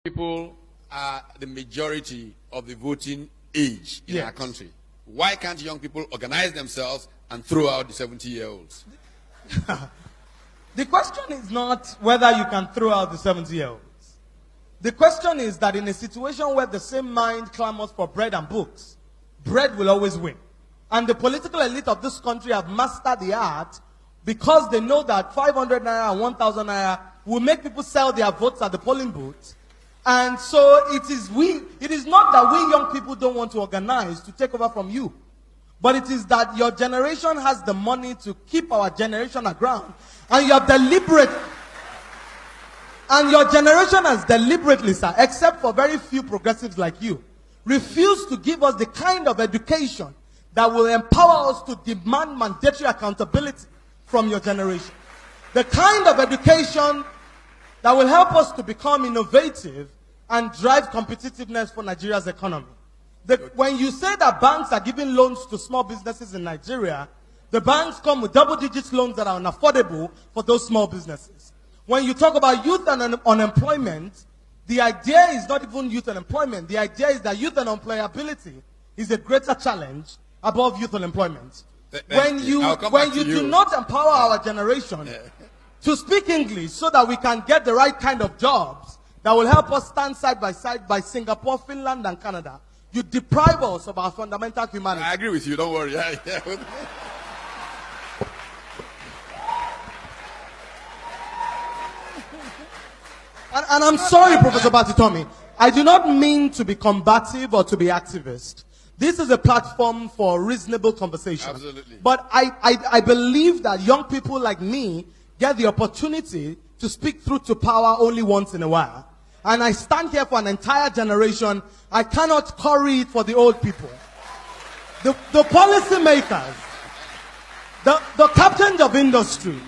People are the majority of the voting age in our country. Why can't young people organize themselves and throw out the 70-year-olds? The question is not whether you can throw out the 70-year-olds. The question is that in a situation where the same mind clamors for bread and books, bread will always win. And the political elite of this country have mastered the art because they know that 500 naira and 1,000 naira will make people sell their votes at the polling booths. And so it is not that we young people don't want to organize to take over from you. But it is that your generation has the money to keep our generation aground. And your generation has deliberately, sir, except for very few progressives like you, refused to give us the kind of education that will empower us to demand mandatory accountability from your generation. The kind of education that will help us to become innovative and drive competitiveness for Nigeria's economy. When you say that banks are giving loans to small businesses in Nigeria, the banks come with double-digit loans that are unaffordable for those small businesses. When you talk about youth and unemployment, the idea is not even youth unemployment. The idea is that youth unemployability is a greater challenge above youth unemployment. When you do not empower our generation to speak English so that we can get the right kind of jobs that will help us stand side by side by Singapore, Finland, and Canada, you deprive us of our fundamental humanity. I agree with you, don't worry. And I'm sorry, Professor Batitomi, I do not mean to be combative or to be activist. This is a platform for reasonable conversation. Absolutely. But I believe that young people like me get the opportunity to speak through to power only once in a while. And I stand here for an entire generation. I cannot curry it for the old people. The policy makers, the captains of industry,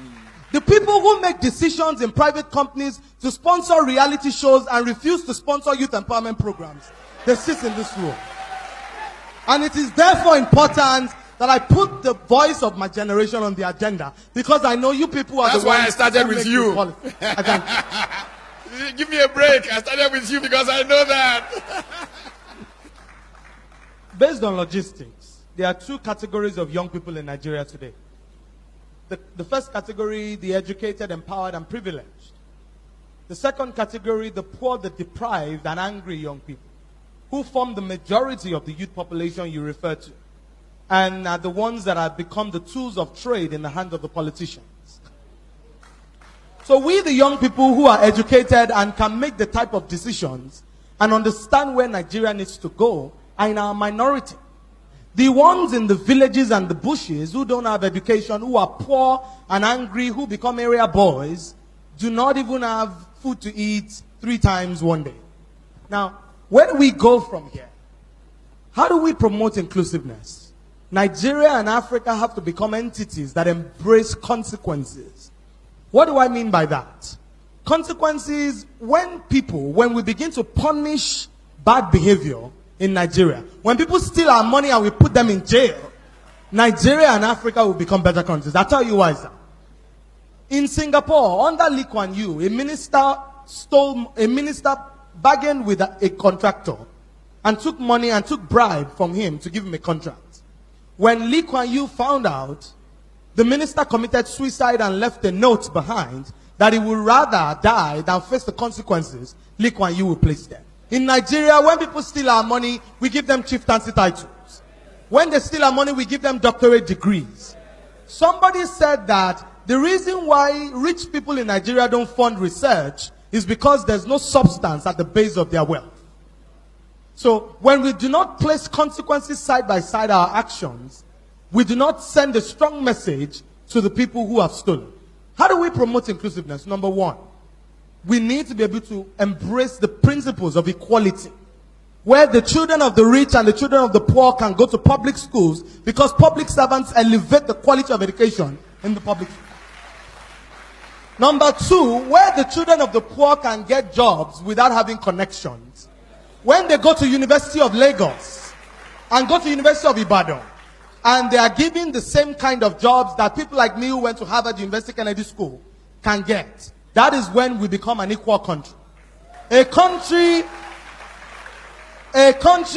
the people who make decisions in private companies to sponsor reality shows and refuse to sponsor youth empowerment programs, they sit in this room. And it is therefore important that I put the voice of my generation on the agenda, because I know you people are the ones. That's why I started with you. Give me a break. I started with you because I know that. Based on logistics, there are two categories of young people in Nigeria today. The first category, the educated, empowered, and privileged. The second category, the poor, the deprived, and angry young people, who form the majority of the youth population you refer to, and are the ones that have become the tools of trade in the hands of the politicians. So we, the young people who are educated and can make the type of decisions and understand where Nigeria needs to go, are in our minority. The ones in the villages and the bushes who don't have education, who are poor and angry, who become area boys, do not even have food to eat 3 times one day. Now, where do we go from here? How do we promote inclusiveness? Nigeria and Africa have to become entities that embrace consequences. What do I mean by that? Consequences, when we begin to punish bad behavior in Nigeria, when people steal our money and we put them in jail, Nigeria and Africa will become better countries. I'll tell you why, sir. In Singapore, under Lee Kuan Yew, a minister bargained with a contractor and took money and took bribe from him to give him a contract. When Lee Kuan Yew found out, the minister committed suicide and left a note behind that he would rather die than face the consequences Lee Kuan Yew will place there. In Nigeria, when people steal our money, we give them chieftaincy titles. When they steal our money, we give them doctorate degrees. Somebody said that the reason why rich people in Nigeria don't fund research is because there's no substance at the base of their wealth. So when we do not place consequences side by side our actions, we do not send a strong message to the people who have stolen. How do we promote inclusiveness? Number one, we need to be able to embrace the principles of equality, where the children of the rich and the children of the poor can go to public schools because public servants elevate the quality of education in the public schools. Number two, where the children of the poor can get jobs without having connections. When they go to University of Lagos and go to University of Ibadan, and they are given the same kind of jobs that people like me who went to Harvard University Kennedy School can get. That is when we become an equal country. A country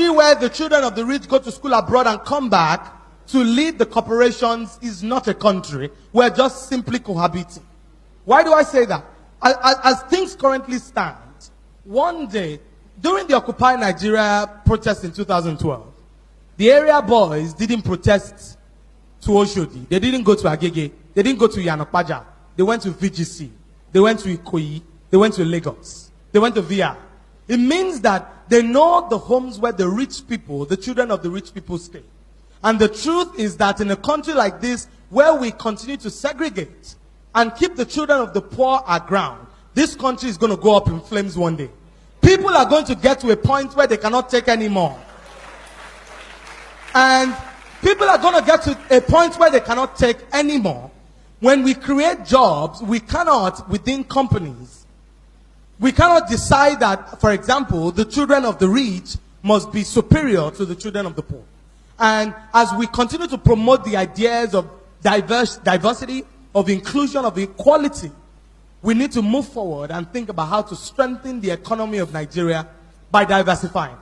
where the children of the rich go to school abroad and come back to lead the corporations is not a country. We're just simply cohabiting. Why do I say that? As things currently stand, one day, during the Occupy Nigeria protest in 2012, the area boys didn't protest to Oshodi. They didn't go to Agege. They didn't go to Yanopaja. They went to VGC. They went to Ikoyi. They went to Lagos. They went to VIA. It means that they know the homes where the rich people, the children of the rich people stay. And the truth is that in a country like this, where we continue to segregate and keep the children of the poor aground, this country is going to go up in flames one day. People are going to get to a point where they cannot take anymore. And people are going to get to a point where they cannot take anymore. When we create jobs, we cannot, within companies, we cannot decide that, for example, the children of the rich must be superior to the children of the poor. And as we continue to promote the ideas of diversity, of inclusion, of equality, we need to move forward and think about how to strengthen the economy of Nigeria by diversifying.